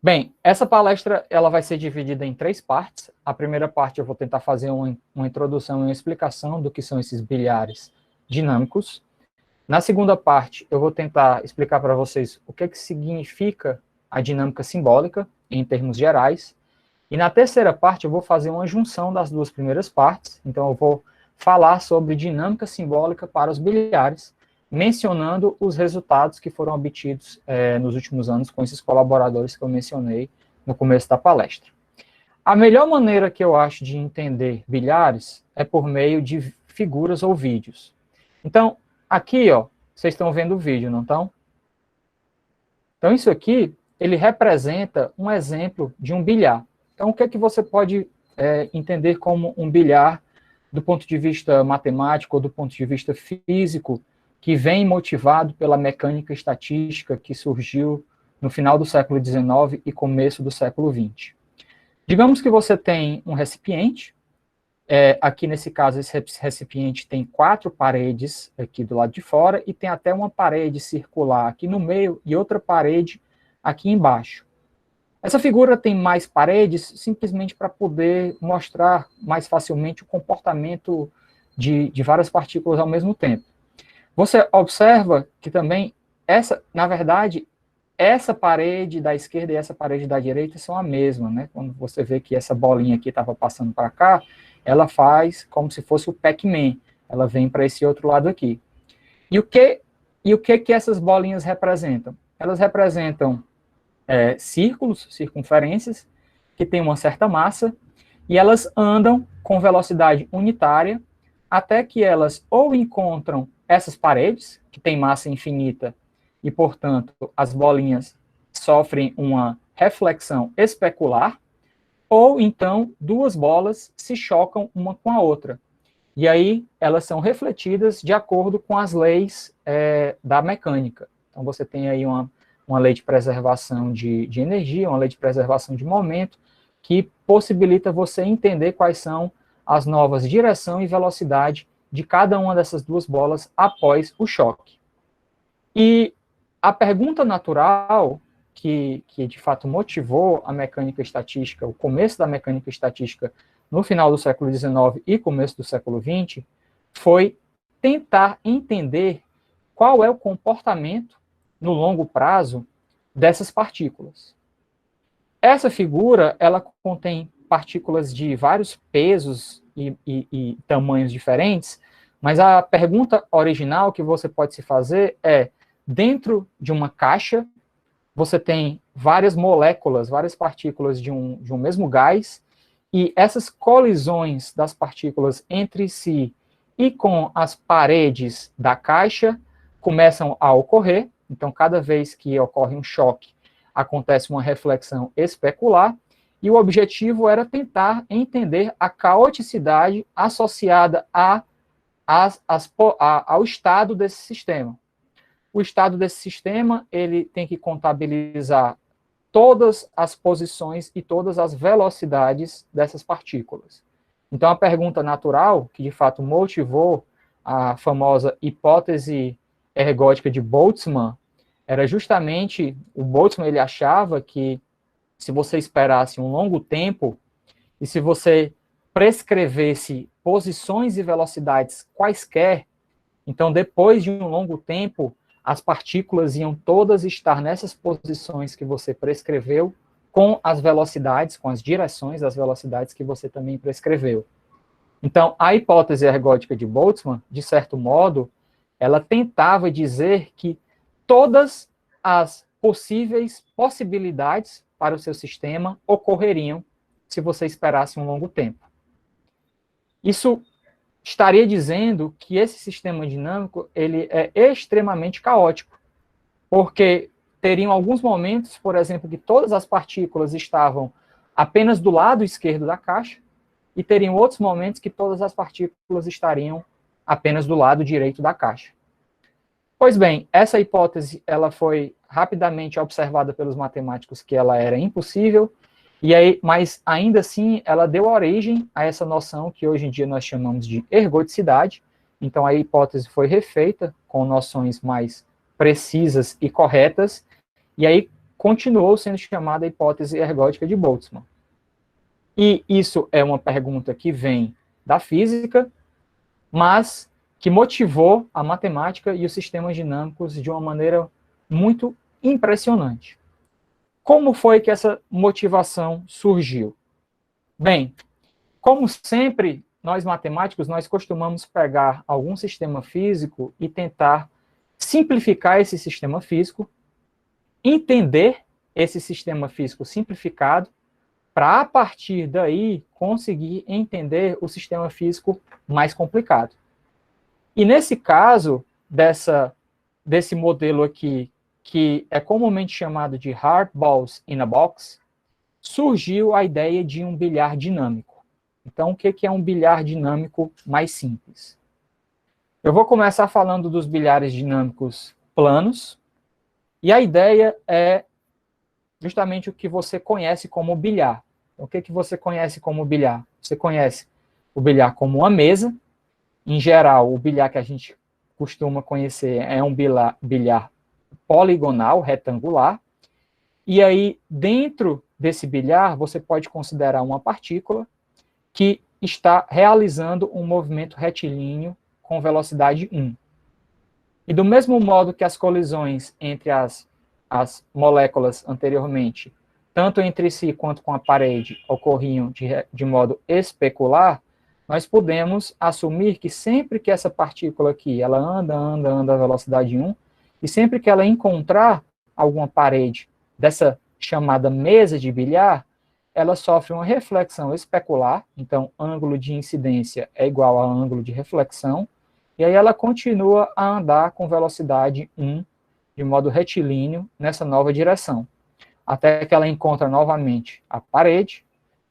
Bem, essa palestra ela vai ser dividida em 3 partes. A primeira parte eu vou tentar fazer uma introdução e uma explicação do que são esses bilhares dinâmicos. Na segunda parte, eu vou tentar explicar para vocês o que significa a dinâmica simbólica, em termos gerais. E na terceira parte, eu vou fazer uma junção das duas primeiras partes. Então, eu vou falar sobre dinâmica simbólica para os bilhares, mencionando os resultados que foram obtidos nos últimos anos com esses colaboradores que eu mencionei no começo da palestra. A melhor maneira que eu acho de entender bilhares é por meio de figuras ou vídeos. Então, aqui, ó, vocês estão vendo o vídeo, não estão? Então, isso aqui, ele representa um exemplo de um bilhar. Então, o que é que você pode entender como um bilhar do ponto de vista matemático ou do ponto de vista físico, que vem motivado pela mecânica estatística que surgiu no final do século XIX e começo do século XX. Digamos que você tem um recipiente, aqui nesse caso esse recipiente tem 4 paredes aqui do lado de fora e tem até uma parede circular aqui no meio e outra parede aqui embaixo. Essa figura tem mais paredes simplesmente para poder mostrar mais facilmente o comportamento de várias partículas ao mesmo tempo. Você observa que também, na verdade, essa parede da esquerda e essa parede da direita são a mesma, né? Quando você vê que essa bolinha aqui estava passando para cá, ela faz como se fosse o Pac-Man, ela vem para esse outro lado aqui. E o que essas bolinhas representam? Elas representam círculos, circunferências, que têm uma certa massa, e elas andam com velocidade unitária, até que elas ou encontram essas paredes, que têm massa infinita, e, portanto, as bolinhas sofrem uma reflexão especular, ou então duas bolas se chocam uma com a outra. E aí elas são refletidas de acordo com as leis da mecânica. Então você tem aí uma lei de preservação de energia, uma lei de preservação de momento, que possibilita você entender quais são as novas direção e velocidade de cada uma dessas duas bolas após o choque. E a pergunta natural que de fato motivou a mecânica estatística, o começo da mecânica estatística no final do século XIX e começo do século XX, foi tentar entender qual é o comportamento no longo prazo dessas partículas. Essa figura, ela contém partículas de vários pesos e tamanhos diferentes, mas a pergunta original que você pode se fazer é, dentro de uma caixa, você tem várias moléculas, várias partículas de um mesmo gás, e essas colisões das partículas entre si e com as paredes da caixa começam a ocorrer. Então, cada vez que ocorre um choque, acontece uma reflexão especular, e o objetivo era tentar entender a caoticidade associada ao estado desse sistema. O estado desse sistema, ele tem que contabilizar todas as posições e todas as velocidades dessas partículas. Então, a pergunta natural, que de fato motivou a famosa hipótese ergótica de Boltzmann, era justamente, o Boltzmann ele achava que se você esperasse um longo tempo e se você prescrevesse posições e velocidades quaisquer, então depois de um longo tempo, as partículas iam todas estar nessas posições que você prescreveu, com as velocidades, com as direções das velocidades que você também prescreveu. Então, a hipótese ergótica de Boltzmann, de certo modo, ela tentava dizer que todas as possíveis possibilidades para o seu sistema ocorreriam se você esperasse um longo tempo. Isso estaria dizendo que esse sistema dinâmico ele é extremamente caótico, porque teriam alguns momentos, por exemplo, que todas as partículas estavam apenas do lado esquerdo da caixa, e teriam outros momentos que todas as partículas estariam apenas do lado direito da caixa. Pois bem, essa hipótese ela foi rapidamente observada pelos matemáticos que ela era impossível, mas ainda assim ela deu origem a essa noção que hoje em dia nós chamamos de ergodicidade. Então a hipótese foi refeita com noções mais precisas e corretas, e aí continuou sendo chamada a hipótese ergótica de Boltzmann. E isso é uma pergunta que vem da física, mas que motivou a matemática e os sistemas dinâmicos de uma maneira muito impressionante. Como foi que essa motivação surgiu? Bem, como sempre, nós matemáticos, nós costumamos pegar algum sistema físico e tentar simplificar esse sistema físico, entender esse sistema físico simplificado, para, a partir daí, conseguir entender o sistema físico mais complicado. E nesse caso, desse modelo aqui, que é comumente chamado de hard balls in a box, surgiu a ideia de um bilhar dinâmico. Então, o que é um bilhar dinâmico mais simples? Eu vou começar falando dos bilhares dinâmicos planos, e a ideia é justamente o que você conhece como bilhar. Então, o que você conhece como bilhar? Você conhece o bilhar como uma mesa. Em geral, o bilhar que a gente costuma conhecer é um bilhar poligonal, retangular. E aí, dentro desse bilhar, você pode considerar uma partícula que está realizando um movimento retilíneo com velocidade 1. E do mesmo modo que as colisões entre as moléculas anteriormente, tanto entre si quanto com a parede, ocorriam de modo especular, nós podemos assumir que sempre que essa partícula aqui, ela anda a velocidade 1, e sempre que ela encontrar alguma parede dessa chamada mesa de bilhar, ela sofre uma reflexão especular, então ângulo de incidência é igual a ângulo de reflexão, e aí ela continua a andar com velocidade 1, de modo retilíneo, nessa nova direção, até que ela encontra novamente a parede,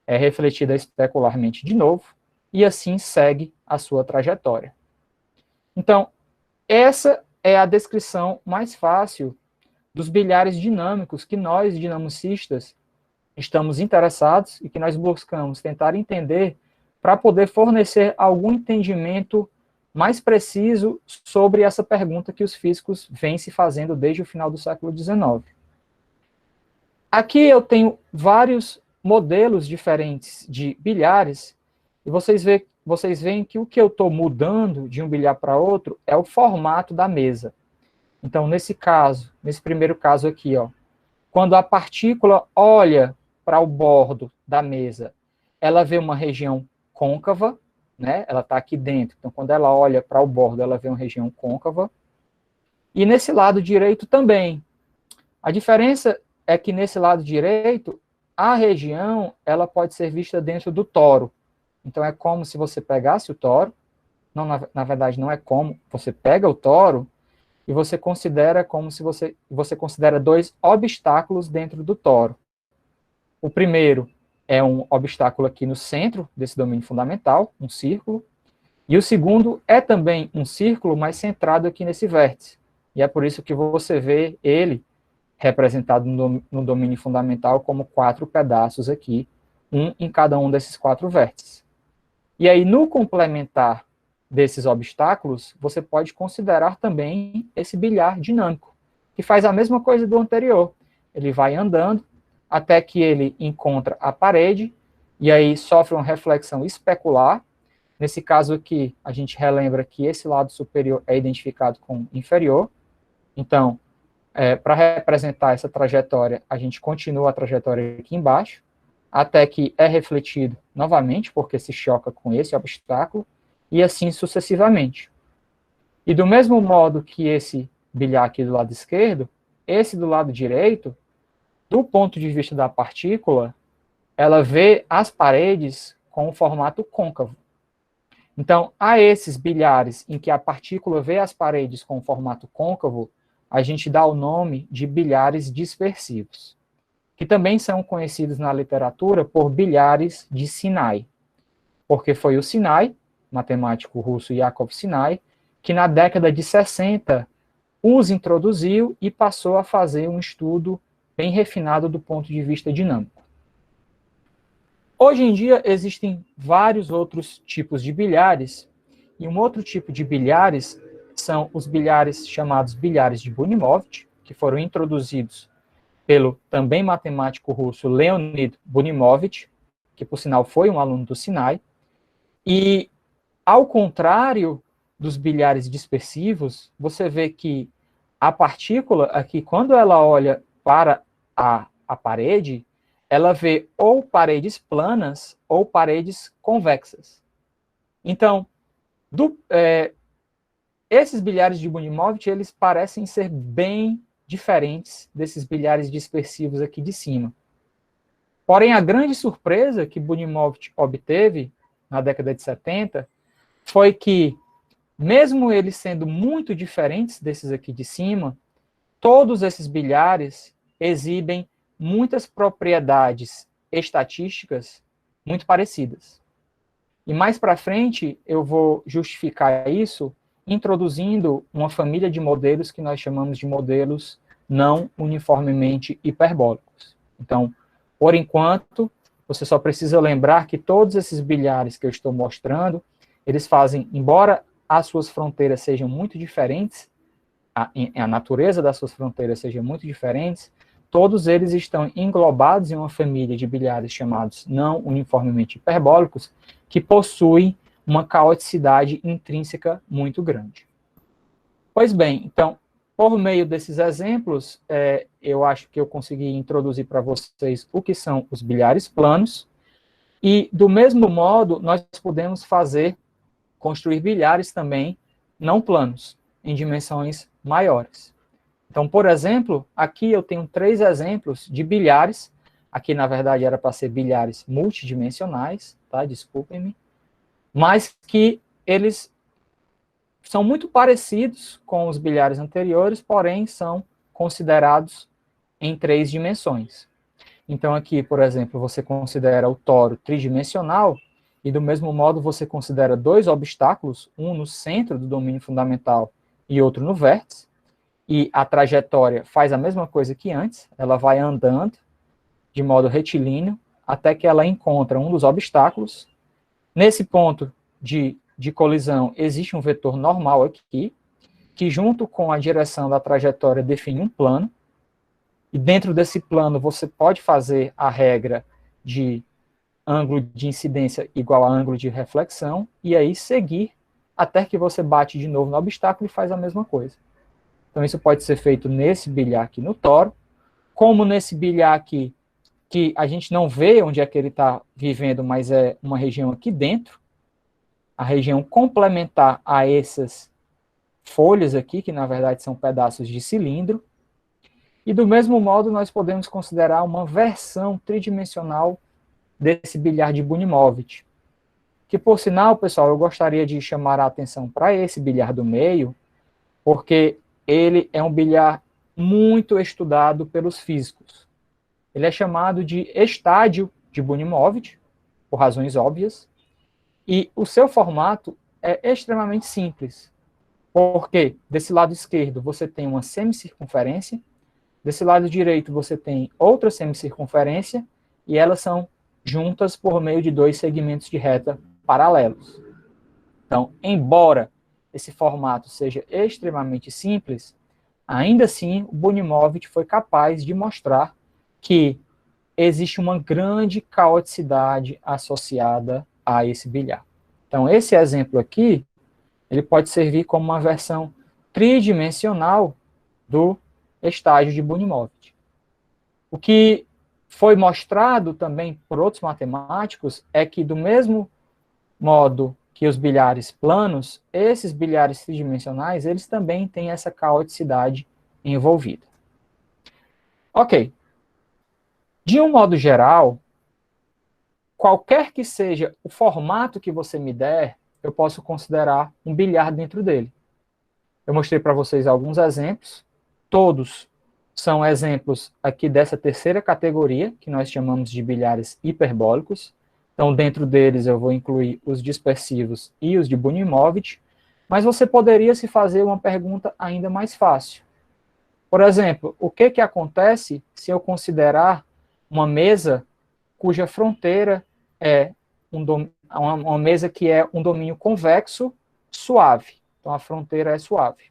é refletida especularmente de novo, e assim segue a sua trajetória. Então, essa é a descrição mais fácil dos bilhares dinâmicos que nós, dinamicistas, estamos interessados e que nós buscamos tentar entender para poder fornecer algum entendimento mais preciso sobre essa pergunta que os físicos vêm se fazendo desde o final do século XIX. Aqui eu tenho vários modelos diferentes de bilhares, e vocês veem que o que eu estou mudando de um bilhar para outro é o formato da mesa. Então, nesse primeiro caso aqui, ó, quando a partícula olha para o bordo da mesa, ela vê uma região côncava, né? Ela está aqui dentro. Então, quando ela olha para o bordo, ela vê uma região côncava. E nesse lado direito também. A diferença é que nesse lado direito, a região ela pode ser vista dentro do toro. Então, é como se você pegasse o toro. Não, na verdade, não é como. Você pega o toro e você considera como se você considera dois obstáculos dentro do toro. O primeiro é um obstáculo aqui no centro desse domínio fundamental, um círculo. E o segundo é também um círculo, mas centrado aqui nesse vértice. E é por isso que você vê ele representado no domínio fundamental como 4 pedaços aqui, um em cada um desses 4 vértices. E aí, no complementar desses obstáculos, você pode considerar também esse bilhar dinâmico, que faz a mesma coisa do anterior. Ele vai andando até que ele encontra a parede, e aí sofre uma reflexão especular. Nesse caso aqui, a gente relembra que esse lado superior é identificado com inferior. Então, para representar essa trajetória, a gente continua a trajetória aqui embaixo, até que é refletido novamente, porque se choca com esse obstáculo, e assim sucessivamente. E do mesmo modo que esse bilhar aqui do lado esquerdo, esse do lado direito, do ponto de vista da partícula, ela vê as paredes com o formato côncavo. Então, a esses bilhares em que a partícula vê as paredes com o formato côncavo, a gente dá o nome de bilhares dispersivos, que também são conhecidos na literatura por bilhares de Sinai, porque foi o Sinai, matemático russo Yakov Sinai, que na década de 60 os introduziu e passou a fazer um estudo bem refinado do ponto de vista dinâmico. Hoje em dia existem vários outros tipos de bilhares, e um outro tipo de bilhares são os bilhares chamados bilhares de Bunimovich, que foram introduzidos pelo também matemático russo Leonid Bunimovich, que por sinal foi um aluno do Sinai, e ao contrário dos bilhares dispersivos, você vê que a partícula aqui, quando ela olha para a parede, ela vê ou paredes planas ou paredes convexas. Então, esses bilhares de Bunimovich, eles parecem ser bem diferentes desses bilhares dispersivos aqui de cima. Porém, a grande surpresa que Bunimovich obteve na década de 70 foi que, mesmo eles sendo muito diferentes desses aqui de cima, todos esses bilhares exibem muitas propriedades estatísticas muito parecidas. E mais para frente, eu vou justificar isso introduzindo uma família de modelos que nós chamamos de modelos não uniformemente hiperbólicos. Então, por enquanto, você só precisa lembrar que todos esses bilhares que eu estou mostrando, eles fazem, embora as suas fronteiras sejam muito diferentes, a natureza das suas fronteiras seja muito diferentes, todos eles estão englobados em uma família de bilhares chamados não uniformemente hiperbólicos, que possuem uma caoticidade intrínseca muito grande. Pois bem, então, por meio desses exemplos, eu acho que eu consegui introduzir para vocês o que são os bilhares planos, e, do mesmo modo, nós podemos construir bilhares também não planos, em dimensões maiores. Então, por exemplo, aqui eu tenho 3 exemplos de bilhares. Aqui, na verdade, era para ser bilhares multidimensionais, tá? Desculpem-me. Mas que eles são muito parecidos com os bilhares anteriores, porém são considerados em 3 dimensões. Então, aqui, por exemplo, você considera o toro tridimensional, e do mesmo modo você considera 2 obstáculos, um no centro do domínio fundamental e outro no vértice, e a trajetória faz a mesma coisa que antes, ela vai andando de modo retilíneo até que ela encontra um dos obstáculos. Nesse ponto de colisão existe um vetor normal aqui, que junto com a direção da trajetória define um plano, e dentro desse plano você pode fazer a regra de ângulo de incidência igual a ângulo de reflexão, e aí seguir até que você bate de novo no obstáculo e faz a mesma coisa. Então, isso pode ser feito nesse bilhar aqui no toro, como nesse bilhar aqui, que a gente não vê onde é que ele está vivendo, mas é uma região aqui dentro, a região complementar a essas folhas aqui, que na verdade são pedaços de cilindro. E do mesmo modo, nós podemos considerar uma versão tridimensional desse bilhar de Bunimovich, que, por sinal, pessoal, eu gostaria de chamar a atenção para esse bilhar do meio, porque ele é um bilhar muito estudado pelos físicos. Ele é chamado de estádio de Bunimovich, por razões óbvias, e o seu formato é extremamente simples, porque desse lado esquerdo você tem uma semicircunferência, desse lado direito você tem outra semicircunferência, e elas são juntas por meio de 2 segmentos de reta paralelos. Então, embora esse formato seja extremamente simples, ainda assim o Bunimovich foi capaz de mostrar que existe uma grande caoticidade associada a esse bilhar. Então, esse exemplo aqui, ele pode servir como uma versão tridimensional do estágio de Bunimovich. O que foi mostrado também por outros matemáticos é que, do mesmo modo que os bilhares planos, esses bilhares tridimensionais, eles também têm essa caoticidade envolvida. Ok. De um modo geral, qualquer que seja o formato que você me der, eu posso considerar um bilhar dentro dele. Eu mostrei para vocês alguns exemplos, todos são exemplos aqui dessa terceira categoria, que nós chamamos de bilhares hiperbólicos. Então, dentro deles, eu vou incluir os dispersivos e os de Bunimovich, mas você poderia se fazer uma pergunta ainda mais fácil. Por exemplo, o que acontece se eu considerar uma mesa cuja fronteira é uma mesa que é um domínio convexo suave? Então, a fronteira é suave.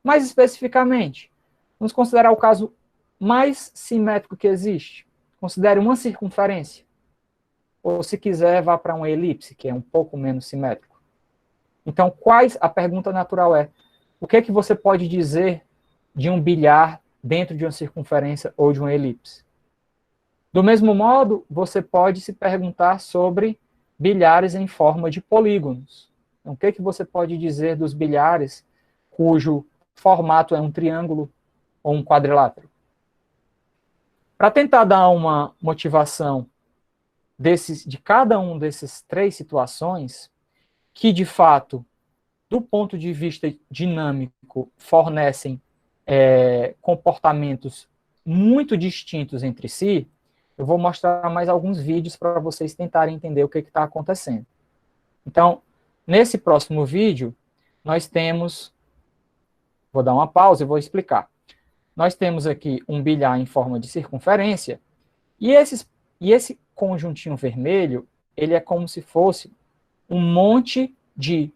Mais especificamente, vamos considerar o caso mais simétrico que existe. Considere uma circunferência. Ou, se quiser, vá para uma elipse, que é um pouco menos simétrico. Então, a pergunta natural é, o que é que você pode dizer de um bilhar dentro de uma circunferência ou de uma elipse? Do mesmo modo, você pode se perguntar sobre bilhares em forma de polígonos. Então, o que é que você pode dizer dos bilhares cujo formato é um triângulo ou um quadrilátero? Para tentar dar uma motivação de cada um desses três situações, que de fato, do ponto de vista dinâmico, fornecem comportamentos muito distintos entre si, eu vou mostrar mais alguns vídeos para vocês tentarem entender o que está acontecendo. Então, nesse próximo vídeo, nós temos, vou dar uma pausa e vou explicar. Nós temos aqui um bilhar em forma de circunferência, e esse conjuntinho vermelho, ele é como se fosse um monte de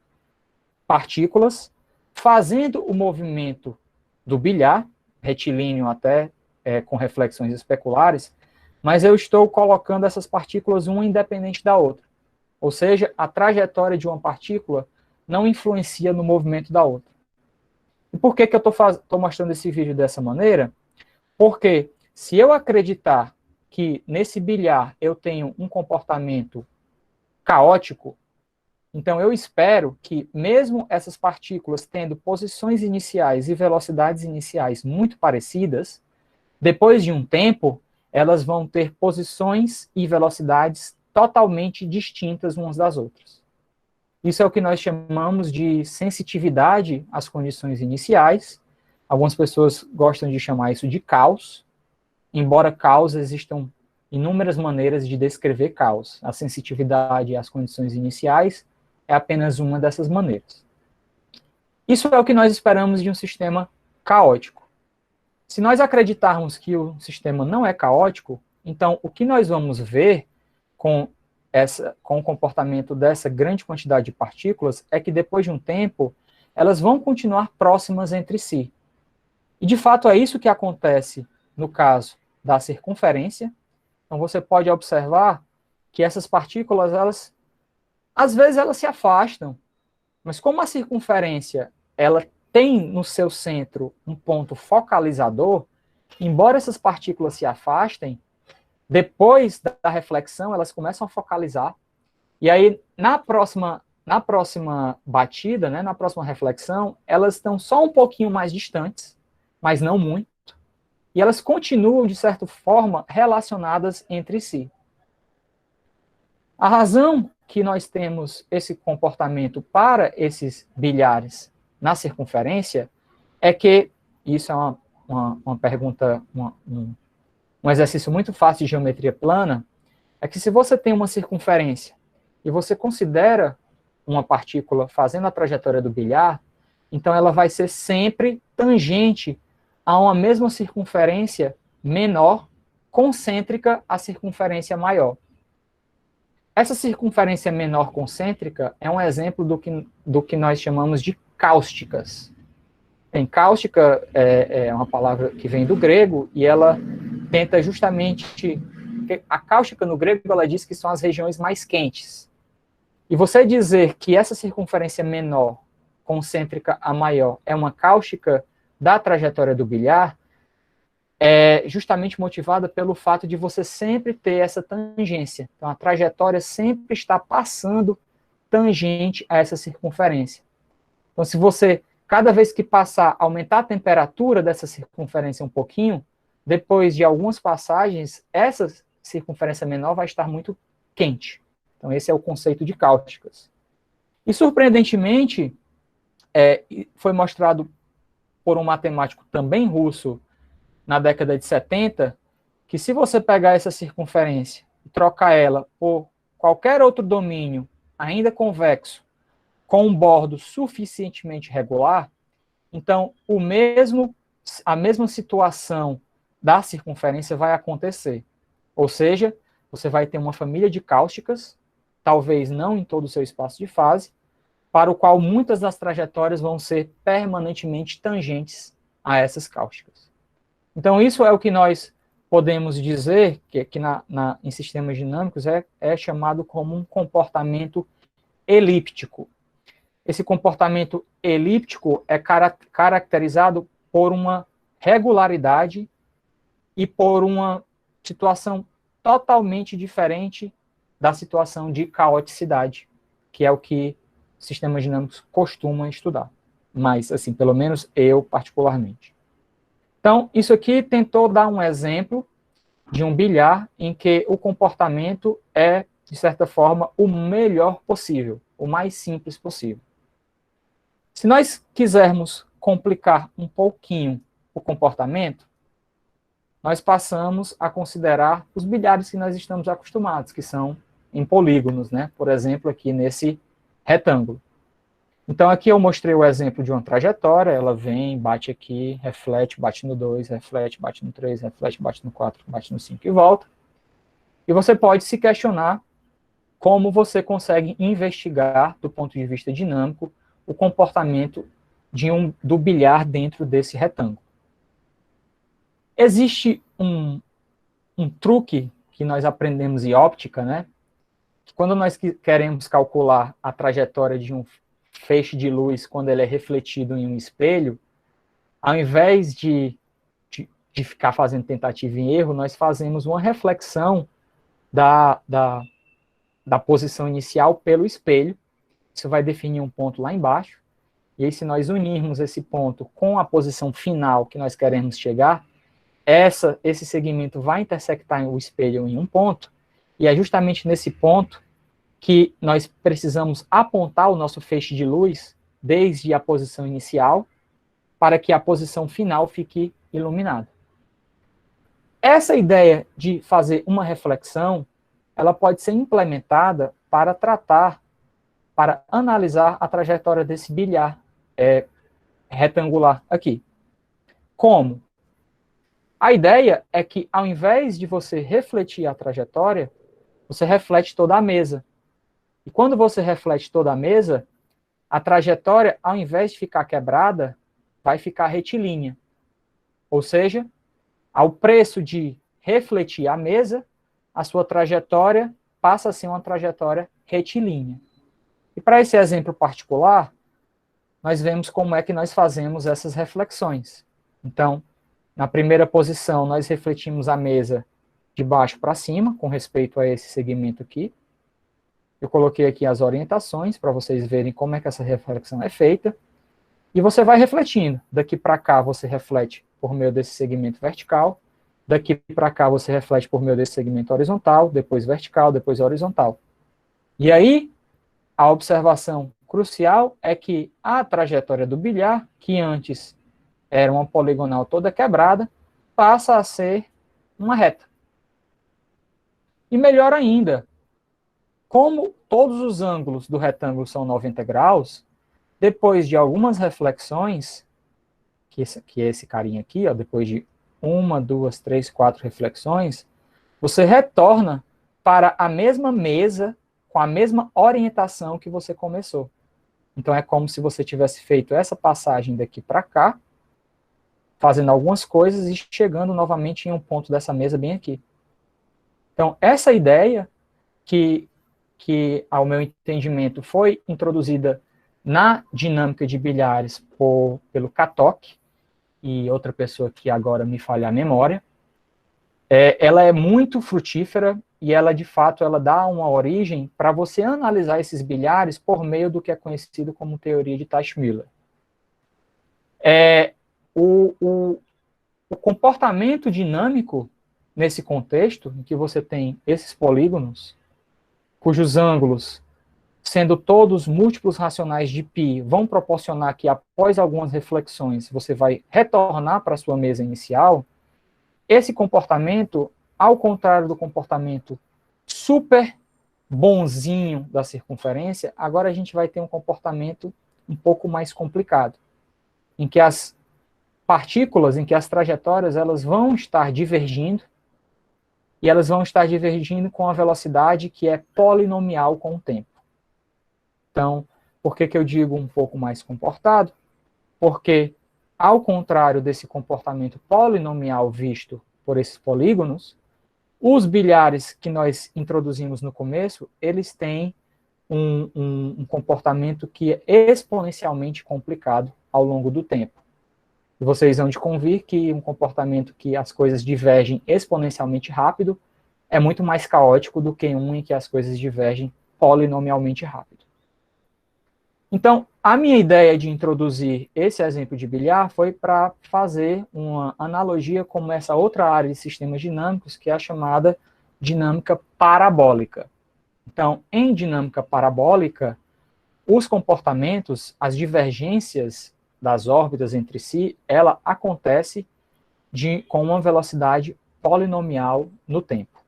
partículas fazendo o movimento do bilhar, retilíneo até, com reflexões especulares, mas eu estou colocando essas partículas uma independente da outra. Ou seja, a trajetória de uma partícula não influencia no movimento da outra. E por que eu estou mostrando esse vídeo dessa maneira? Porque se eu acreditar que nesse bilhar eu tenho um comportamento caótico, então eu espero que mesmo essas partículas tendo posições iniciais e velocidades iniciais muito parecidas, depois de um tempo, elas vão ter posições e velocidades totalmente distintas umas das outras. Isso é o que nós chamamos de sensitividade às condições iniciais. Algumas pessoas gostam de chamar isso de caos, embora caos existam inúmeras maneiras de descrever caos. A sensitividade às condições iniciais é apenas uma dessas maneiras. Isso é o que nós esperamos de um sistema caótico. Se nós acreditarmos que o sistema não é caótico, então o que nós vamos ver com o comportamento dessa grande quantidade de partículas é que depois de um tempo, elas vão continuar próximas entre si. E de fato é isso que acontece no caso da circunferência. Então você pode observar que essas partículas, às vezes elas se afastam, mas como a circunferência ela tem no seu centro um ponto focalizador, embora essas partículas se afastem, depois da reflexão elas começam a focalizar, e aí na próxima batida, né, na próxima reflexão, elas estão só um pouquinho mais distantes, mas não muito, e elas continuam, de certa forma, relacionadas entre si. A razão que nós temos esse comportamento para esses bilhares na circunferência é que, isso é uma pergunta, um exercício muito fácil de geometria plana, é que se você tem uma circunferência e você considera uma partícula fazendo a trajetória do bilhar, então ela vai ser sempre tangente a uma mesma circunferência menor, concêntrica à circunferência maior. Essa circunferência menor concêntrica é um exemplo do que nós chamamos de cáusticas. Cáustica é uma palavra que vem do grego e ela tenta justamente... A cáustica no grego, ela diz que são as regiões mais quentes. E você dizer que essa circunferência menor, concêntrica a maior, é uma cáustica da trajetória do bilhar, é justamente motivada pelo fato de você sempre ter essa tangência. Então, a trajetória sempre está passando tangente a essa circunferência. Então, se você, cada vez que passar, aumentar a temperatura dessa circunferência um pouquinho, depois de algumas passagens, essa circunferência menor vai estar muito quente. Então, esse é o conceito de cáusticas. E, surpreendentemente, foi mostrado por um matemático também russo, na década de 70, que se você pegar essa circunferência e trocar ela por qualquer outro domínio, ainda convexo, com um bordo suficientemente regular, então a mesma situação da circunferência vai acontecer. Ou seja, você vai ter uma família de cáusticas, talvez não em todo o seu espaço de fase, para o qual muitas das trajetórias vão ser permanentemente tangentes a essas cáusticas. Então, isso é o que nós podemos dizer, que em sistemas dinâmicos é chamado como um comportamento elíptico. Esse comportamento elíptico é caracterizado por uma regularidade e por uma situação totalmente diferente da situação de caoticidade, que é o que sistemas dinâmicos costumam estudar. Mas, assim, pelo menos eu particularmente. Então, isso aqui tentou dar um exemplo de um bilhar em que o comportamento é, de certa forma, o melhor possível, o mais simples possível. Se nós quisermos complicar um pouquinho o comportamento, nós passamos a considerar os bilhares que nós estamos acostumados, que são em polígonos, né? Por exemplo, aqui nesse retângulo. Então, aqui eu mostrei o exemplo de uma trajetória, ela vem, bate aqui, reflete, bate no 2, reflete, bate no 3, reflete, bate no 4, bate no 5 e volta. E você pode se questionar como você consegue investigar, do ponto de vista dinâmico, o comportamento do bilhar dentro desse retângulo. Existe um truque que nós aprendemos em óptica, né? Que quando nós queremos calcular a trajetória de um feixe de luz quando ele é refletido em um espelho, ao invés de ficar fazendo tentativa e erro, nós fazemos uma reflexão da posição inicial pelo espelho. Isso vai definir um ponto lá embaixo. E aí, se nós unirmos esse ponto com a posição final que nós queremos chegar, esse segmento vai intersectar o espelho em um ponto, e é justamente nesse ponto que nós precisamos apontar o nosso feixe de luz desde a posição inicial para que a posição final fique iluminada. Essa ideia de fazer uma reflexão, ela pode ser implementada para analisar a trajetória desse bilhar retangular aqui. Como? A ideia é que, ao invés de você refletir a trajetória, você reflete toda a mesa. E quando você reflete toda a mesa, a trajetória, ao invés de ficar quebrada, vai ficar retilínea. Ou seja, ao preço de refletir a mesa, a sua trajetória passa a ser uma trajetória retilínea. E para esse exemplo particular, nós vemos como é que nós fazemos essas reflexões. Então, na primeira posição, nós refletimos a mesa de baixo para cima, com respeito a esse segmento aqui. Eu coloquei aqui as orientações para vocês verem como é que essa reflexão é feita. E você vai refletindo. Daqui para cá você reflete por meio desse segmento vertical. Daqui para cá você reflete por meio desse segmento horizontal, depois vertical, depois horizontal. E aí, a observação crucial é que a trajetória do bilhar, que antes era uma poligonal toda quebrada, passa a ser uma reta. E melhor ainda, como todos os ângulos do retângulo são 90 graus, depois de algumas reflexões, que é esse carinha aqui, ó, depois de 1, 2, 3, 4 reflexões, você retorna para a mesma mesa, com a mesma orientação que você começou. Então é como se você tivesse feito essa passagem daqui para cá, fazendo algumas coisas e chegando novamente em um ponto dessa mesa bem aqui. Então, essa ideia que ao meu entendimento, foi introduzida na dinâmica de bilhares pelo Katok, e outra pessoa que agora me falha a memória, ela é muito frutífera e ela, de fato, ela dá uma origem para você analisar esses bilhares por meio do que é conhecido como teoria de Teichmüller. O comportamento dinâmico, nesse contexto, em que você tem esses polígonos, cujos ângulos, sendo todos múltiplos racionais de π, vão proporcionar que, após algumas reflexões, você vai retornar para a sua mesa inicial, esse comportamento, ao contrário do comportamento super bonzinho da circunferência, agora a gente vai ter um comportamento um pouco mais complicado, em que as partículas, em que as trajetórias, elas vão estar divergindo, e elas vão estar divergindo com a velocidade que é polinomial com o tempo. Então, por que eu digo um pouco mais comportado? Porque ao contrário desse comportamento polinomial visto por esses polígonos, os bilhares que nós introduzimos no começo, eles têm um comportamento que é exponencialmente complicado ao longo do tempo. E vocês vão de convir que um comportamento que as coisas divergem exponencialmente rápido é muito mais caótico do que um em que as coisas divergem polinomialmente rápido. Então, a minha ideia de introduzir esse exemplo de bilhar foi para fazer uma analogia com essa outra área de sistemas dinâmicos, que é a chamada dinâmica parabólica. Então, em dinâmica parabólica, os comportamentos, as divergências das órbitas entre si, ela acontece com uma velocidade polinomial no tempo.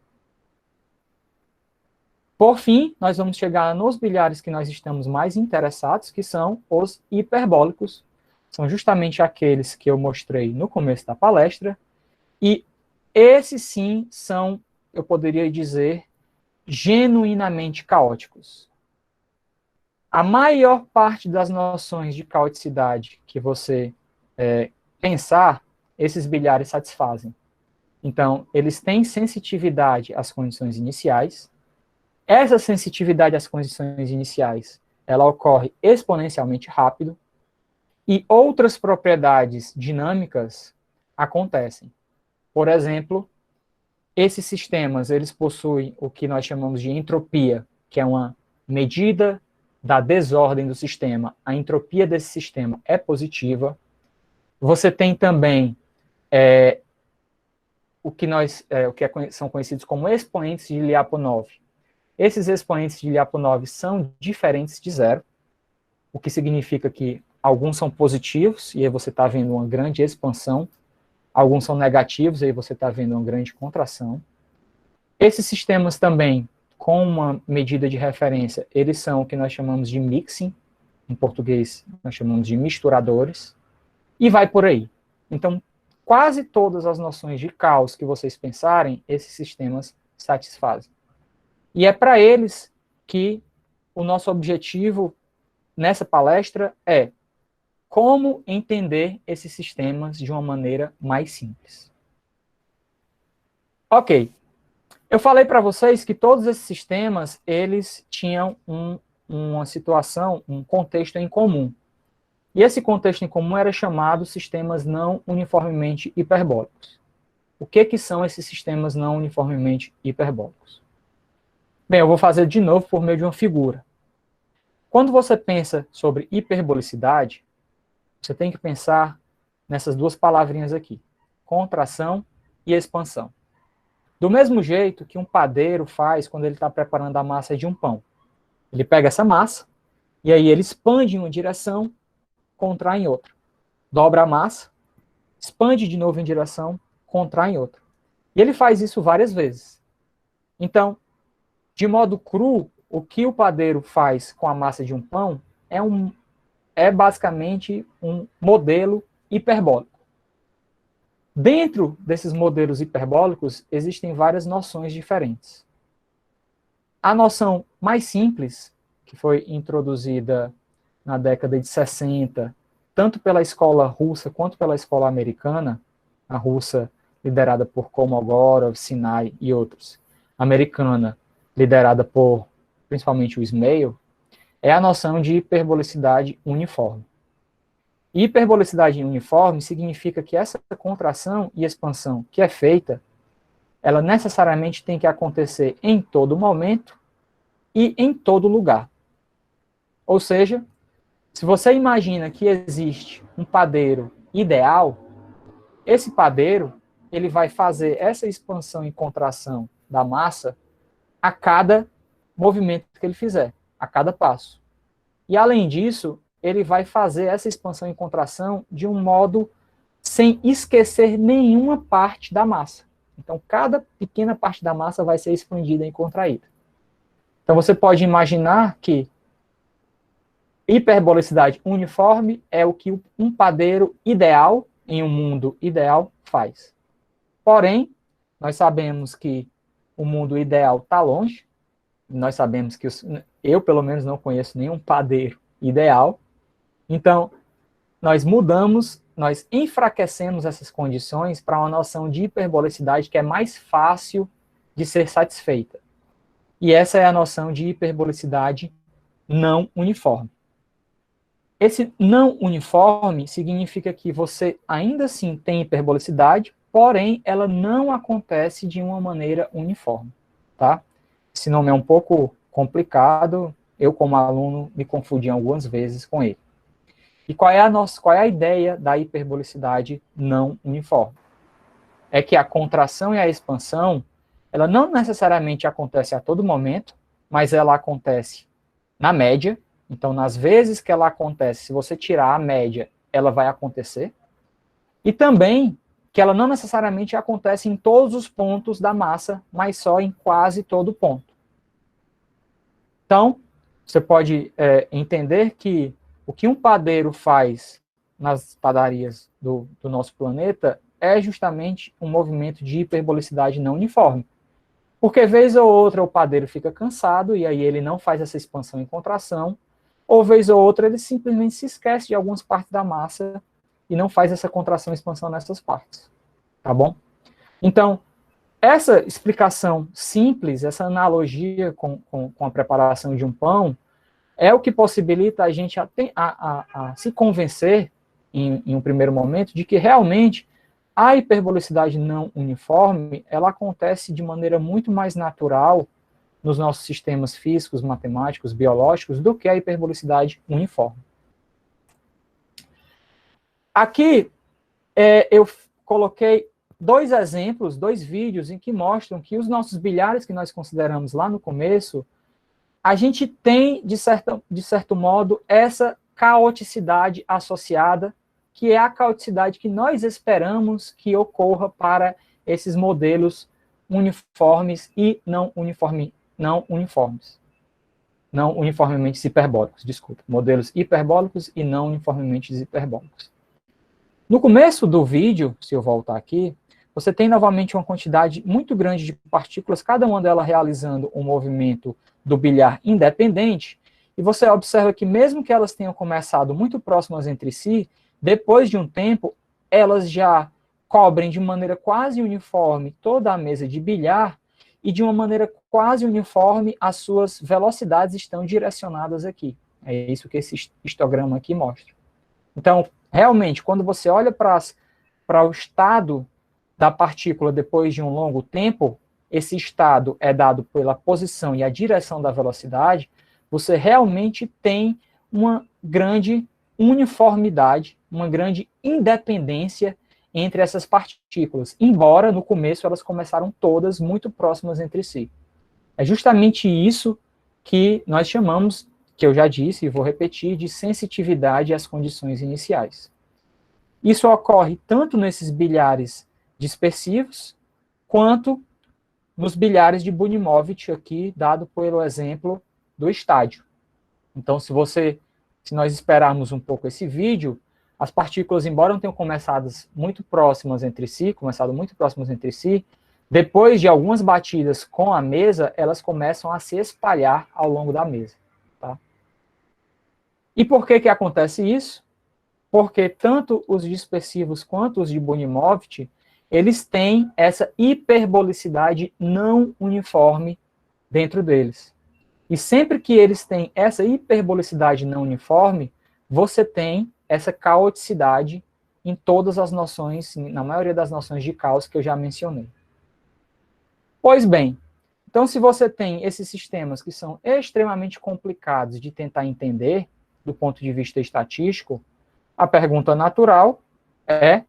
Por fim, nós vamos chegar nos bilhares que nós estamos mais interessados, que são os hiperbólicos. São justamente aqueles que eu mostrei no começo da palestra. E esses sim são, eu poderia dizer, genuinamente caóticos. A maior parte das noções de caoticidade que você pensar, esses bilhares satisfazem. Então, eles têm sensitividade às condições iniciais. Essa sensitividade às condições iniciais, ela ocorre exponencialmente rápido, e outras propriedades dinâmicas acontecem. Por exemplo, esses sistemas, eles possuem o que nós chamamos de entropia, que é uma medida da desordem do sistema. A entropia desse sistema é positiva. Você tem também são conhecidos como expoentes de Lyapunov. Esses expoentes de Lyapunov são diferentes de zero, o que significa que alguns são positivos, e aí você está vendo uma grande expansão, alguns são negativos, e aí você está vendo uma grande contração. Esses sistemas também, com uma medida de referência, eles são o que nós chamamos de mixing, em português nós chamamos de misturadores, e vai por aí. Então, quase todas as noções de caos que vocês pensarem, esses sistemas satisfazem. E é para eles que o nosso objetivo nessa palestra é como entender esses sistemas de uma maneira mais simples. Ok. Eu falei para vocês que todos esses sistemas, eles tinham uma situação, um contexto em comum. E esse contexto em comum era chamado sistemas não uniformemente hiperbólicos. O que são esses sistemas não uniformemente hiperbólicos? Bem, eu vou fazer de novo por meio de uma figura. Quando você pensa sobre hiperbolicidade, você tem que pensar nessas duas palavrinhas aqui, contração e expansão. Do mesmo jeito que um padeiro faz quando ele está preparando a massa de um pão. Ele pega essa massa, e aí ele expande em uma direção, contrai em outra. Dobra a massa, expande de novo em direção, contrai em outra. E ele faz isso várias vezes. Então, de modo cru, o que o padeiro faz com a massa de um pão é basicamente um modelo hiperbólico. Dentro desses modelos hiperbólicos, existem várias noções diferentes. A noção mais simples, que foi introduzida na década de 60, tanto pela escola russa quanto pela escola americana, a russa liderada por Kolmogorov, Sinai e outros, a americana liderada por principalmente o Ismail, é a noção de hiperbolicidade uniforme. Hiperbolicidade uniforme significa que essa contração e expansão que é feita, ela necessariamente tem que acontecer em todo momento e em todo lugar. Ou seja, se você imagina que existe um padeiro ideal, esse padeiro ele vai fazer essa expansão e contração da massa a cada movimento que ele fizer, a cada passo. E, além disso, ele vai fazer essa expansão e contração de um modo sem esquecer nenhuma parte da massa. Então, cada pequena parte da massa vai ser expandida e contraída. Então, você pode imaginar que hiperbolicidade uniforme é o que um padeiro ideal, em um mundo ideal, faz. Porém, nós sabemos que o mundo ideal está longe. Nós sabemos que eu, pelo menos, não conheço nenhum padeiro ideal. Então, nós mudamos nós enfraquecemos essas condições para uma noção de hiperbolicidade que é mais fácil de ser satisfeita. E essa é a noção de hiperbolicidade não uniforme. Esse não uniforme significa que você ainda assim tem hiperbolicidade, porém ela não acontece de uma maneira uniforme, tá? Esse nome é um pouco complicado, eu como aluno me confundi algumas vezes com ele. E qual é a ideia da hiperbolicidade não uniforme? É que a contração e a expansão, ela não necessariamente acontece a todo momento, mas ela acontece na média. Então, nas vezes que ela acontece, se você tirar a média, ela vai acontecer. E também que ela não necessariamente acontece em todos os pontos da massa, mas só em quase todo ponto. Então, você pode entender que o que um padeiro faz nas padarias do nosso planeta é justamente um movimento de hiperbolicidade não uniforme. Porque vez ou outra o padeiro fica cansado e aí ele não faz essa expansão e contração, ou vez ou outra ele simplesmente se esquece de algumas partes da massa e não faz essa contração e expansão nessas partes. Tá bom? Então, essa explicação simples, essa analogia com a preparação de um pão, é o que possibilita a gente a se convencer, em um primeiro momento, de que realmente a hiperbolicidade não uniforme, ela acontece de maneira muito mais natural nos nossos sistemas físicos, matemáticos, biológicos, do que a hiperbolicidade uniforme. Aqui, eu coloquei dois exemplos, dois vídeos em que mostram que os nossos bilhares que nós consideramos lá no começo, a gente tem, de certo modo, essa caoticidade associada, que é a caoticidade que nós esperamos que ocorra para esses modelos uniformes e não uniformemente hiperbólicos, desculpa, modelos hiperbólicos e não uniformemente hiperbólicos. No começo do vídeo, se eu voltar aqui, você tem novamente uma quantidade muito grande de partículas, cada uma delas realizando um movimento do bilhar independente, e você observa que mesmo que elas tenham começado muito próximas entre si, depois de um tempo, elas já cobrem de maneira quase uniforme toda a mesa de bilhar, e de uma maneira quase uniforme as suas velocidades estão direcionadas aqui. É isso que esse histograma aqui mostra. Então, realmente, quando você olha para o estado da partícula depois de um longo tempo, esse estado é dado pela posição e a direção da velocidade, você realmente tem uma grande uniformidade, uma grande independência entre essas partículas, embora no começo elas começaram todas muito próximas entre si. É justamente isso que nós chamamos, que eu já disse e vou repetir, de sensitividade às condições iniciais. Isso ocorre tanto nesses bilhares dispersivos, quanto nos bilhares de Bunimowitch, aqui dado pelo exemplo do estádio. Então, se nós esperarmos um pouco esse vídeo, as partículas, embora não tenham começado muito próximas entre si, depois de algumas batidas com a mesa, elas começam a se espalhar ao longo da mesa. Tá? E por que acontece isso? Porque tanto os dispersivos quanto os de Bunimowitch, eles têm essa hiperbolicidade não uniforme dentro deles. E sempre que eles têm essa hiperbolicidade não uniforme, você tem essa caoticidade em todas as noções, na maioria das noções de caos que eu já mencionei. Pois bem, então se você tem esses sistemas que são extremamente complicados de tentar entender, do ponto de vista estatístico, a pergunta natural é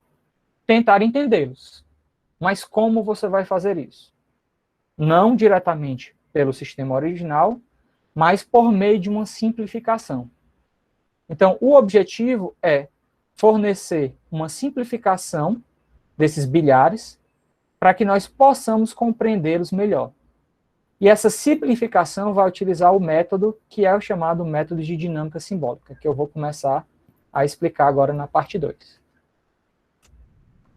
tentar entendê-los. Mas como você vai fazer isso? Não diretamente pelo sistema original, mas por meio de uma simplificação. Então, o objetivo é fornecer uma simplificação desses bilhares para que nós possamos compreendê-los melhor. E essa simplificação vai utilizar o método que é o chamado método de dinâmica simbólica, que eu vou começar a explicar agora na parte 2.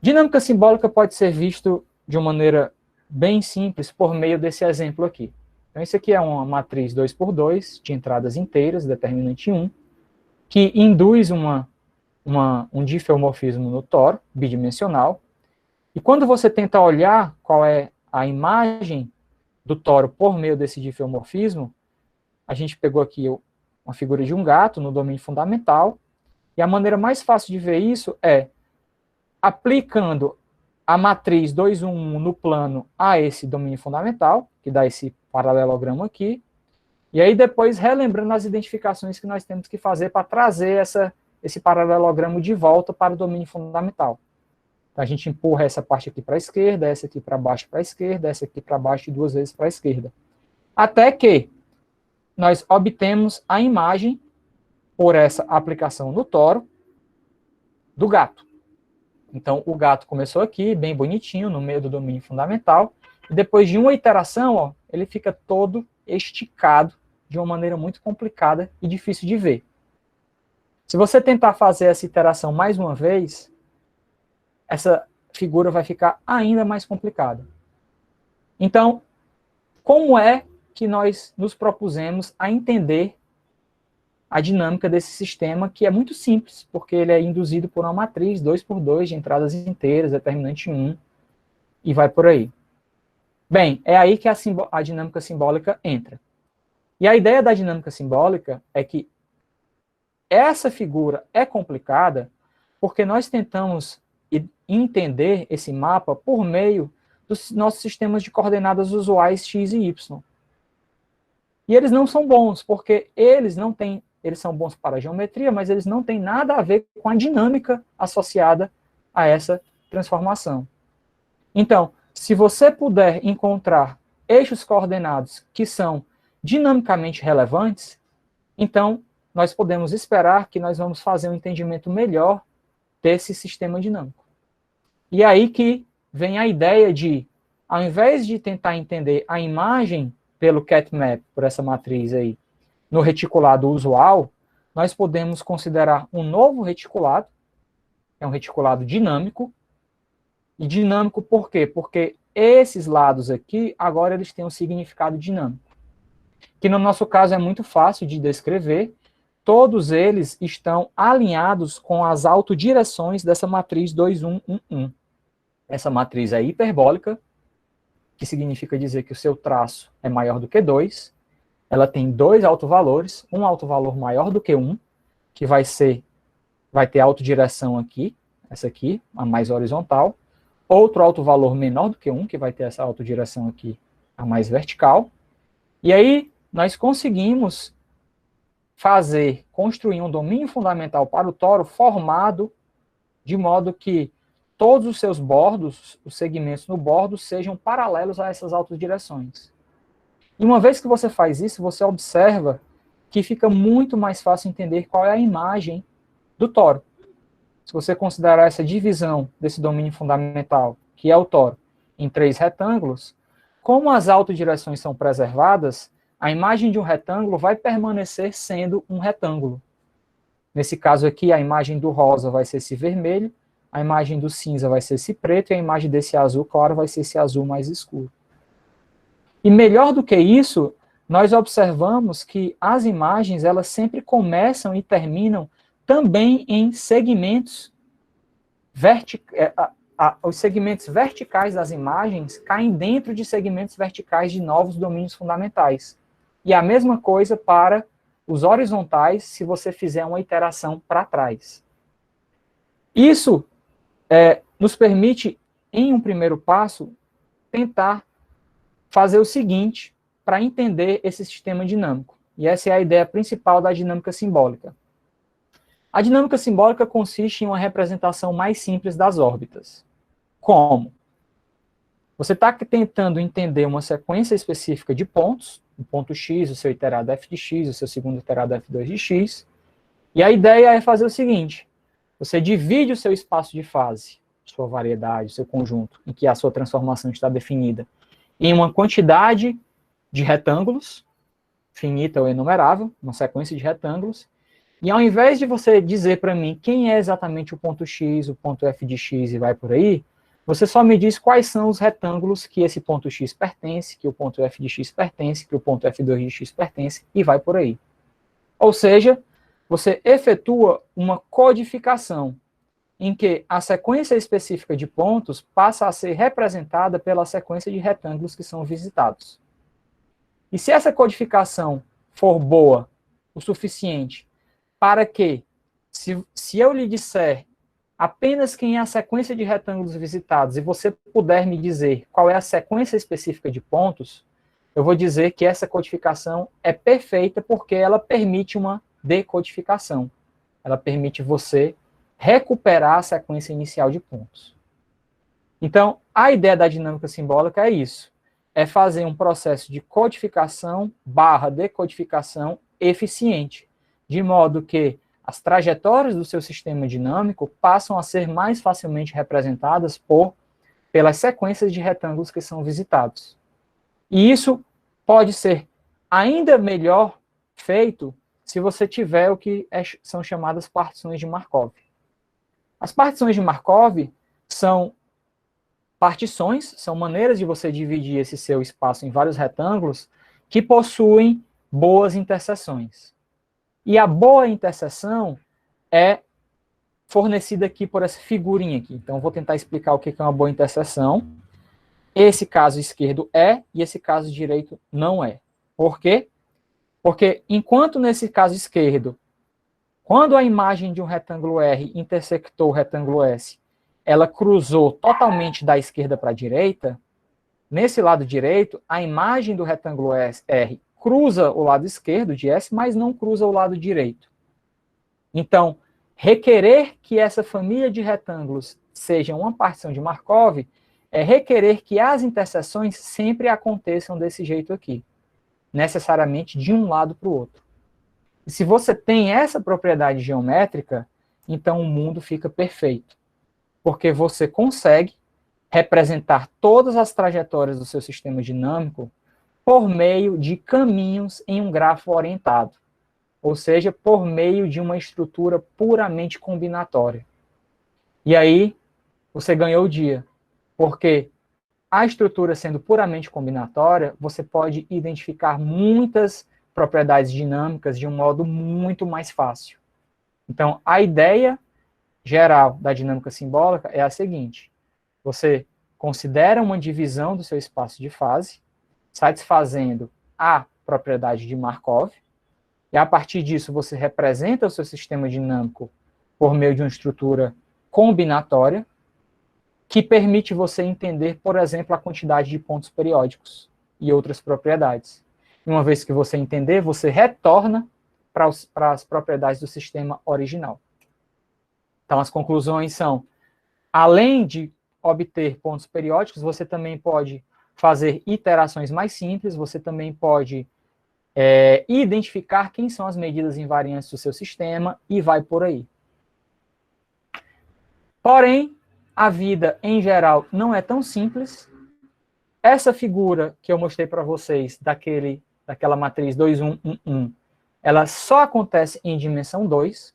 Dinâmica simbólica pode ser visto de uma maneira bem simples por meio desse exemplo aqui. Então, isso aqui é uma matriz 2x2 de entradas inteiras, determinante 1, que induz uma um diffeomorfismo no toro, bidimensional, e quando você tenta olhar qual é a imagem do toro por meio desse diffeomorfismo, a gente pegou aqui uma figura de um gato no domínio fundamental, e a maneira mais fácil de ver isso é aplicando a matriz 2, 1, 1 no plano a esse domínio fundamental, que dá esse paralelogramo aqui, e aí depois relembrando as identificações que nós temos que fazer para trazer esse paralelogramo de volta para o domínio fundamental. Então, a gente empurra essa parte aqui para a esquerda, essa aqui para baixo para a esquerda, essa aqui para baixo e 2 vezes para a esquerda. Até que nós obtemos a imagem, por essa aplicação no toro, do gato. Então, o gato começou aqui, bem bonitinho, no meio do domínio fundamental, e depois de uma iteração, ó, ele fica todo esticado de uma maneira muito complicada e difícil de ver. Se você tentar fazer essa iteração mais uma vez, essa figura vai ficar ainda mais complicada. Então, como é que nós nos propusemos a entender a dinâmica desse sistema, que é muito simples, porque ele é induzido por uma matriz 2×2 de entradas inteiras, determinante 1, e vai por aí. Bem, é aí que a dinâmica simbólica entra. E a ideia da dinâmica simbólica é que essa figura é complicada porque nós tentamos entender esse mapa por meio dos nossos sistemas de coordenadas usuais x e y. E eles não são bons, porque eles são bons para a geometria, mas eles não têm nada a ver com a dinâmica associada a essa transformação. Então, se você puder encontrar eixos coordenados que são dinamicamente relevantes, então nós podemos esperar que nós vamos fazer um entendimento melhor desse sistema dinâmico. E aí que vem a ideia de, ao invés de tentar entender a imagem pelo CatMap, por essa matriz aí, no reticulado usual, nós podemos considerar um novo reticulado, é um reticulado dinâmico. E dinâmico por quê? Porque esses lados aqui, agora eles têm um significado dinâmico. Que no nosso caso é muito fácil de descrever. Todos eles estão alinhados com as autodireções dessa matriz 2, 1, 1, 1. Essa matriz é hiperbólica, que significa dizer que o seu traço é maior do que 2. Ela tem 2 autovalores, um autovalor maior do que 1, que vai ter autodireção aqui, essa aqui, a mais horizontal. Outro autovalor menor do que 1, que vai ter essa autodireção aqui, a mais vertical. E aí, nós conseguimos construir um domínio fundamental para o toro formado de modo que todos os seus bordos, os segmentos no bordo, sejam paralelos a essas autodireções. E uma vez que você faz isso, você observa que fica muito mais fácil entender qual é a imagem do toro. Se você considerar essa divisão desse domínio fundamental, que é o toro, em 3 retângulos, como as autodireções são preservadas, a imagem de um retângulo vai permanecer sendo um retângulo. Nesse caso aqui, a imagem do rosa vai ser esse vermelho, a imagem do cinza vai ser esse preto, e a imagem desse azul claro vai ser esse azul mais escuro. E melhor do que isso, nós observamos que as imagens, elas sempre começam e terminam também em segmentos os segmentos verticais das imagens caem dentro de segmentos verticais de novos domínios fundamentais. E a mesma coisa para os horizontais, se você fizer uma iteração para trás. Isso nos permite, em um primeiro passo, tentar fazer o seguinte para entender esse sistema dinâmico. E essa é a ideia principal da dinâmica simbólica. A dinâmica simbólica consiste em uma representação mais simples das órbitas. Como? Você está tentando entender uma sequência específica de pontos, o ponto x, o seu iterado f de x, o seu segundo iterado f2 de x, e a ideia é fazer o seguinte: você divide o seu espaço de fase, sua variedade, seu conjunto, em que a sua transformação está definida, em uma quantidade de retângulos, finita ou enumerável, uma sequência de retângulos, e ao invés de você dizer para mim quem é exatamente o ponto x, o ponto f de x e vai por aí, você só me diz quais são os retângulos que esse ponto x pertence, que o ponto f de x pertence, que o ponto f2 de x pertence, e vai por aí. Ou seja, você efetua uma codificação, em que a sequência específica de pontos passa a ser representada pela sequência de retângulos que são visitados. E se essa codificação for boa o suficiente para que, se eu lhe disser apenas quem é a sequência de retângulos visitados e você puder me dizer qual é a sequência específica de pontos, eu vou dizer que essa codificação é perfeita porque ela permite uma decodificação. Ela permite você recuperar a sequência inicial de pontos. Então, a ideia da dinâmica simbólica é isso. É fazer um processo de codificação / decodificação eficiente, de modo que as trajetórias do seu sistema dinâmico passam a ser mais facilmente representadas pelas sequências de retângulos que são visitados. E isso pode ser ainda melhor feito se você tiver o que são chamadas partições de Markov. As partições de Markov são partições, são maneiras de você dividir esse seu espaço em vários retângulos que possuem boas interseções. E a boa interseção é fornecida aqui por essa figurinha aqui. Então, vou tentar explicar o que é uma boa interseção. Esse caso esquerdo é, e esse caso direito não é. Por quê? Porque enquanto nesse caso esquerdo, quando a imagem de um retângulo R intersectou o retângulo S, ela cruzou totalmente da esquerda para a direita, nesse lado direito, a imagem do retângulo R cruza o lado esquerdo de S, mas não cruza o lado direito. Então, requerer que essa família de retângulos seja uma partição de Markov é requerer que as interseções sempre aconteçam desse jeito aqui, necessariamente de um lado para o outro. E se você tem essa propriedade geométrica, então o mundo fica perfeito, porque você consegue representar todas as trajetórias do seu sistema dinâmico por meio de caminhos em um grafo orientado, ou seja, por meio de uma estrutura puramente combinatória. E aí, você ganhou o dia, porque a estrutura sendo puramente combinatória, você pode identificar muitas propriedades dinâmicas de um modo muito mais fácil. Então, a ideia geral da dinâmica simbólica é a seguinte: você considera uma divisão do seu espaço de fase, satisfazendo a propriedade de Markov, e a partir disso você representa o seu sistema dinâmico por meio de uma estrutura combinatória, que permite você entender, por exemplo, a quantidade de pontos periódicos e outras propriedades. E uma vez que você entender, você retorna para as propriedades do sistema original. Então, as conclusões são, além de obter pontos periódicos, você também pode fazer iterações mais simples, você também pode identificar quem são as medidas invariantes do seu sistema e vai por aí. Porém, a vida, em geral, não é tão simples. Essa figura que eu mostrei para vocês, daquela matriz 2, 1, 1, 1, ela só acontece em dimensão 2,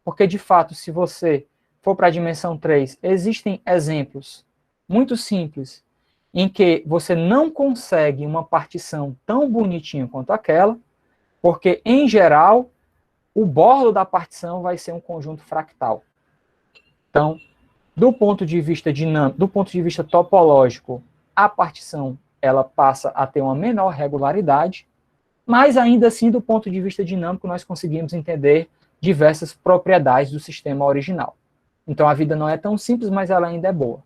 porque, de fato, se você for para a dimensão 3, existem exemplos muito simples em que você não consegue uma partição tão bonitinha quanto aquela, porque, em geral, o bordo da partição vai ser um conjunto fractal. Então, do ponto de vista dinâmico, do ponto de vista topológico, a partição ela passa a ter uma menor regularidade, mas ainda assim, do ponto de vista dinâmico, nós conseguimos entender diversas propriedades do sistema original. Então, a vida não é tão simples, mas ela ainda é boa.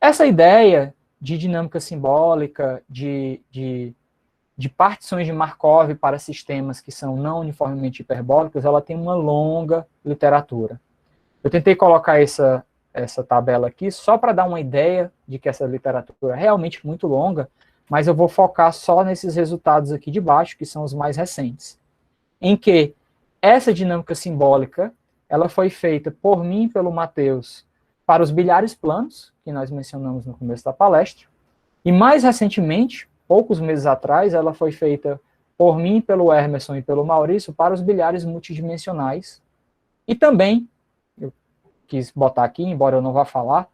Essa ideia de dinâmica simbólica, de partições de Markov para sistemas que são não uniformemente hiperbólicos, ela tem uma longa literatura. Eu tentei colocar essa tabela aqui só para dar uma ideia de que essa literatura é realmente muito longa, mas eu vou focar só nesses resultados aqui de baixo, que são os mais recentes, em que essa dinâmica simbólica ela foi feita por mim e pelo Matheus para os bilhares planos, que nós mencionamos no começo da palestra, e mais recentemente, poucos meses atrás, ela foi feita por mim, pelo Emerson e pelo Maurício para os bilhares multidimensionais, e também quis botar aqui, embora eu não vá falar,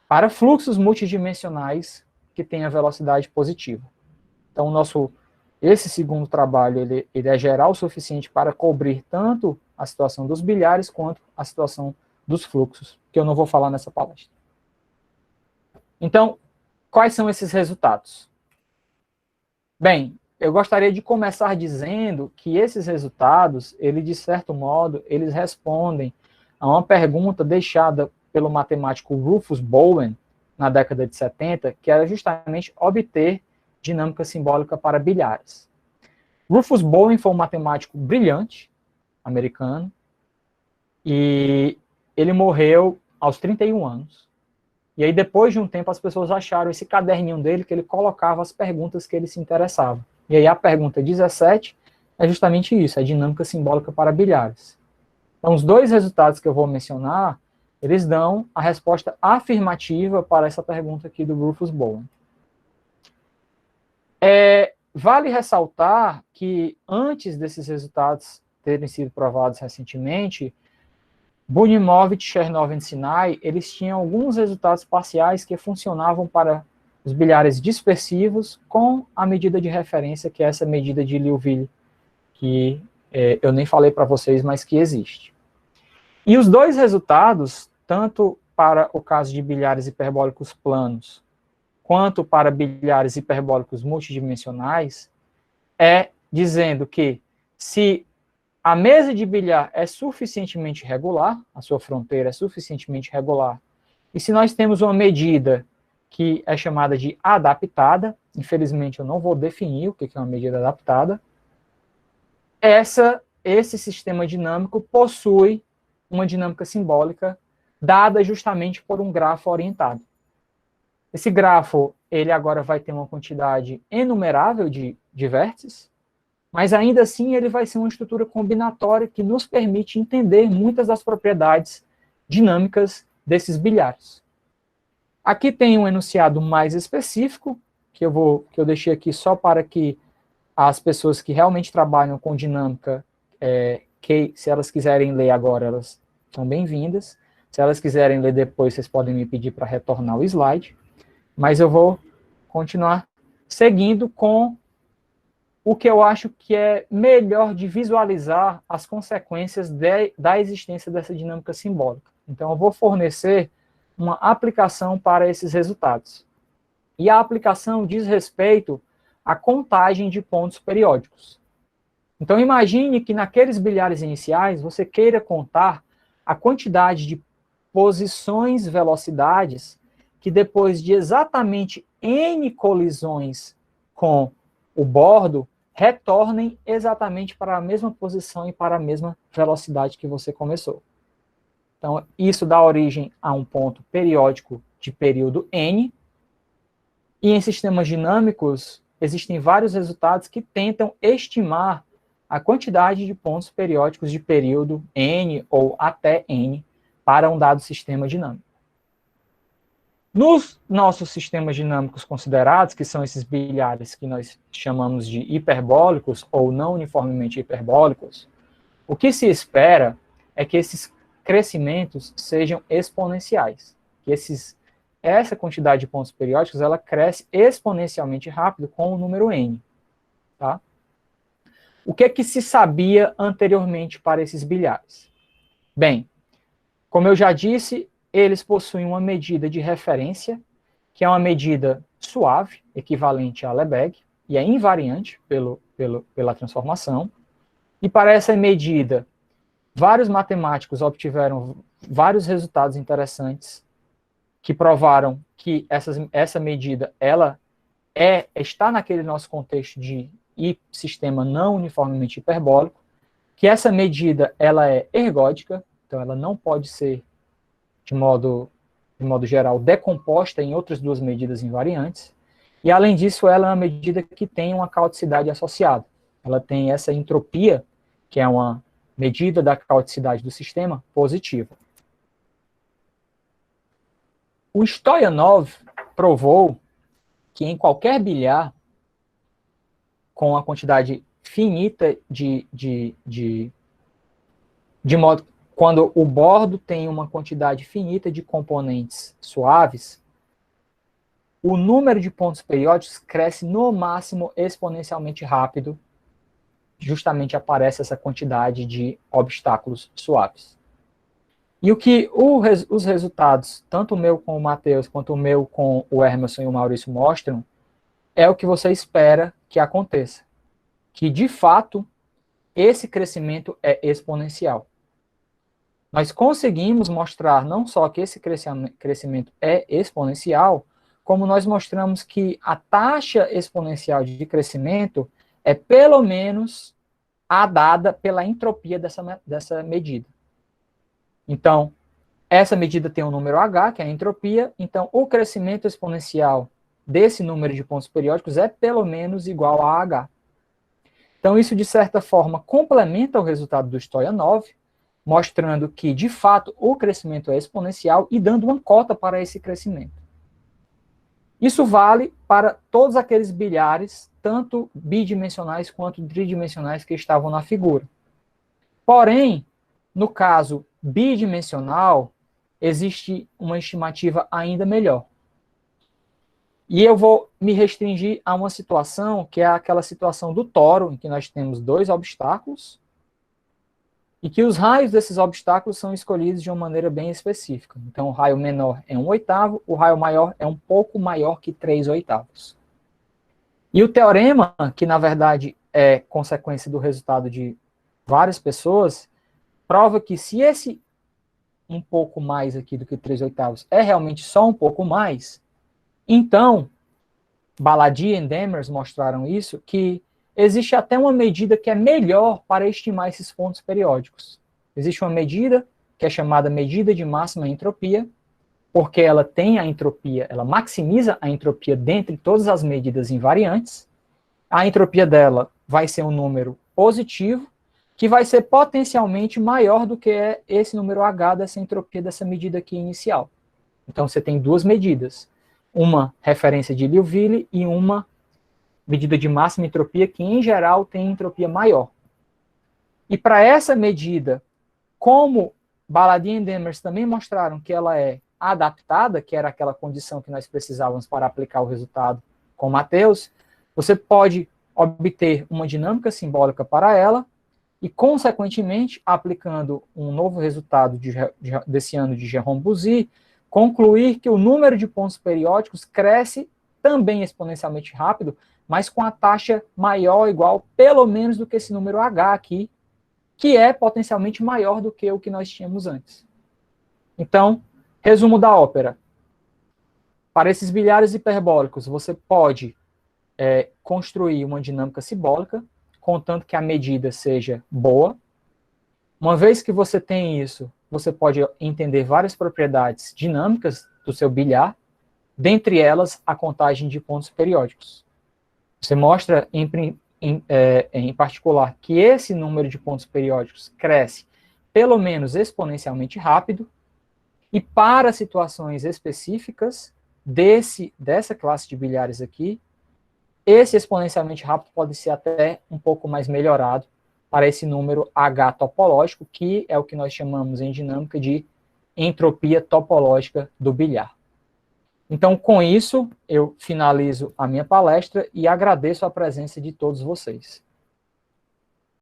para fluxos multidimensionais que tenham velocidade positiva. Então, o nosso Esse segundo trabalho, ele é geral o suficiente para cobrir tanto a situação dos bilhares quanto a situação dos fluxos, que eu não vou falar nessa palestra. Então, quais são esses resultados? Bem, eu gostaria de começar dizendo que esses resultados, de certo modo, eles respondem a uma pergunta deixada pelo matemático Rufus Bowen, na década de 70, que era justamente obter dinâmica simbólica para bilhares. Rufus Bowen foi um matemático brilhante, americano, e ele morreu aos 31 anos. E aí, depois de um tempo, as pessoas acharam esse caderninho dele que ele colocava as perguntas que ele se interessava. E aí, a pergunta 17 é justamente isso, é dinâmica simbólica para bilhares. Então, os dois resultados que eu vou mencionar, eles dão a resposta afirmativa para essa pergunta aqui do Rufus Bowen. Vale ressaltar que, antes desses resultados terem sido provados recentemente, Bunimov, Chernow e Sinai, eles tinham alguns resultados parciais que funcionavam para os bilhares dispersivos com a medida de referência, que é essa medida de Liouville, que eu nem falei para vocês, mas que existe. E os dois resultados, tanto para o caso de bilhares hiperbólicos planos, quanto para bilhares hiperbólicos multidimensionais, é dizendo que se a mesa de bilhar é suficientemente regular, a sua fronteira é suficientemente regular, e se nós temos uma medida que é chamada de adaptada, infelizmente eu não vou definir o que é uma medida adaptada, esse sistema dinâmico possui uma dinâmica simbólica dada justamente por um grafo orientado. Esse grafo, ele agora vai ter uma quantidade enumerável de vértices, mas ainda assim ele vai ser uma estrutura combinatória que nos permite entender muitas das propriedades dinâmicas desses bilhares. Aqui tem um enunciado mais específico, que eu deixei aqui só para que as pessoas que realmente trabalham com dinâmica, que se elas quiserem ler agora, elas são bem-vindas. Se elas quiserem ler depois, vocês podem me pedir para retornar o slide. Mas eu vou continuar seguindo com o que eu acho que é melhor de visualizar as consequências da existência dessa dinâmica simbólica. Então, eu vou fornecer uma aplicação para esses resultados. E a aplicação diz respeito à contagem de pontos periódicos. Então, imagine que naqueles bilhares iniciais, você queira contar a quantidade de posições, velocidades, que depois de exatamente N colisões com o bordo, retornem exatamente para a mesma posição e para a mesma velocidade que você começou. Então, isso dá origem a um ponto periódico de período N, e em sistemas dinâmicos, existem vários resultados que tentam estimar a quantidade de pontos periódicos de período N ou até N para um dado sistema dinâmico. Nos nossos sistemas dinâmicos considerados, que são esses bilhares que nós chamamos de hiperbólicos ou não uniformemente hiperbólicos, o que se espera é que esses crescimentos sejam exponenciais, que essa quantidade de pontos periódicos ela cresce exponencialmente rápido com o número n. Tá? O que se sabia anteriormente para esses bilhares? Bem, como eu já disse, eles possuem uma medida de referência, que é uma medida suave, equivalente a Lebesgue, e é invariante pela transformação. E para essa medida, vários matemáticos obtiveram vários resultados interessantes que provaram que essa medida ela está naquele nosso contexto de sistema não uniformemente hiperbólico, que essa medida ela é ergódica, então ela não pode ser de modo geral, decomposta em outras duas medidas invariantes, e além disso, ela é uma medida que tem uma caoticidade associada. Ela tem essa entropia, que é uma medida da caoticidade do sistema, positiva. O Stoyanov provou que em qualquer bilhar, com a quantidade finita de modo quando o bordo tem uma quantidade finita de componentes suaves, o número de pontos periódicos cresce no máximo exponencialmente rápido, justamente aparece essa quantidade de obstáculos suaves. E o que os resultados, tanto o meu com o Matheus, quanto o meu com o Emerson e o Maurício mostram, é o que você espera que aconteça. Que, de fato, esse crescimento é exponencial. Nós conseguimos mostrar não só que esse crescimento é exponencial, como nós mostramos que a taxa exponencial de crescimento é pelo menos a dada pela entropia dessa medida. Então, essa medida tem um número H, que é a entropia, então o crescimento exponencial desse número de pontos periódicos é pelo menos igual a H. Então, isso, de certa forma, complementa o resultado do Stoyanov, mostrando que, de fato, o crescimento é exponencial e dando uma cota para esse crescimento. Isso vale para todos aqueles bilhares, tanto bidimensionais quanto tridimensionais que estavam na figura. Porém, no caso bidimensional, existe uma estimativa ainda melhor. E eu vou me restringir a uma situação que é aquela situação do toro, em que nós temos dois obstáculos, e que os raios desses obstáculos são escolhidos de uma maneira bem específica. Então, o raio menor é 1/8, o raio maior é um pouco maior que 3/8. E o teorema, que na verdade é consequência do resultado de várias pessoas, prova que se esse um pouco mais aqui do que 3/8 é realmente só um pouco mais, então, Baladi e Demers mostraram isso, que existe até uma medida que é melhor para estimar esses pontos periódicos. Existe uma medida que é chamada medida de máxima entropia, porque ela tem a entropia, ela maximiza a entropia dentre todas as medidas invariantes. A entropia dela vai ser um número positivo, que vai ser potencialmente maior do que esse número H dessa entropia dessa medida aqui inicial. Então, você tem duas medidas. Uma referência de Liouville e uma medida de máxima entropia, que em geral tem entropia maior. E para essa medida, como Baladi e Demers também mostraram que ela é adaptada, que era aquela condição que nós precisávamos para aplicar o resultado com Matheus, você pode obter uma dinâmica simbólica para ela e, consequentemente, aplicando um novo resultado desse ano de Jérôme Bouzy, concluir que o número de pontos periódicos cresce também exponencialmente rápido, mas com a taxa maior ou igual, pelo menos, do que esse número H aqui, que é potencialmente maior do que o que nós tínhamos antes. Então, resumo da ópera. Para esses bilhares hiperbólicos, você pode construir uma dinâmica simbólica, contanto que a medida seja boa. Uma vez que você tem isso, você pode entender várias propriedades dinâmicas do seu bilhar, dentre elas a contagem de pontos periódicos. Você mostra, em particular, que esse número de pontos periódicos cresce pelo menos exponencialmente rápido, e para situações específicas dessa classe de bilhares aqui, esse exponencialmente rápido pode ser até um pouco mais melhorado para esse número H topológico, que é o que nós chamamos em dinâmica de entropia topológica do bilhar. Então, com isso, eu finalizo a minha palestra e agradeço a presença de todos vocês.